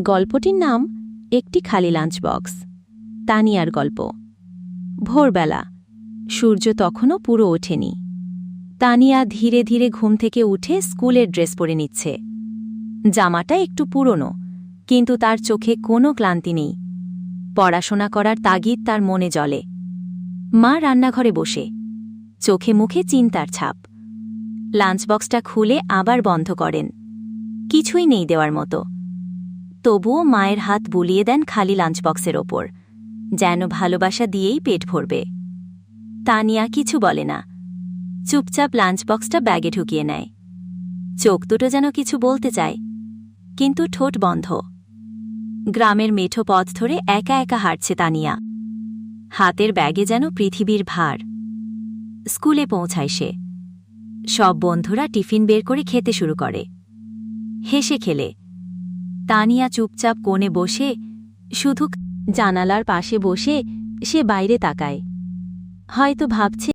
গল্পটির নাম একটি খালি লাঞ্চ বক্স। তানিয়ার গল্প। ভোরবেলা, সূর্য তখনও পুরো ওঠেনি। তানিয়া ধীরে ধীরে ঘুম থেকে উঠে স্কুলের ড্রেস পরে নিচ্ছে। জামাটা একটু পুরনো, কিন্তু তার চোখে কোনো ক্লান্তি নেই। পড়াশোনা করার তাগিদ তার মনে জ্বলে। মা রান্নাঘরে বসে, চোখে মুখে চিন্তার ছাপ। লাঞ্চ বক্সটা খুলে আবার বন্ধ করেন। কিছুই নেই দেওয়ার মতো। তবুও মায়ের হাত বুলিয়ে দেন খালি লাঞ্চ বক্সের ওপর, যেন ভালোবাসা দিয়েই পেট ভরবে। তানিয়া কিছু বলে না, চুপচাপ লাঞ্চ বক্সটা ব্যাগে ঢুকিয়ে নেয়। চোখ দুটো যেন কিছু বলতে চায়, কিন্তু ঠোঁট বন্ধ। গ্রামের মেঠো পথ ধরে একা একা হাঁটছে তানিয়া। হাতের ব্যাগে যেন পৃথিবীর ভার। স্কুলে পৌঁছায় সে। সব বন্ধুরা টিফিন বের করে খেতে শুরু করে। হেসে খেলে। তানিয়া চুপচাপ কোণে বসে, শুধু জানালার পাশে বসে সে বাইরে তাকায়। হয়তো ভাবছে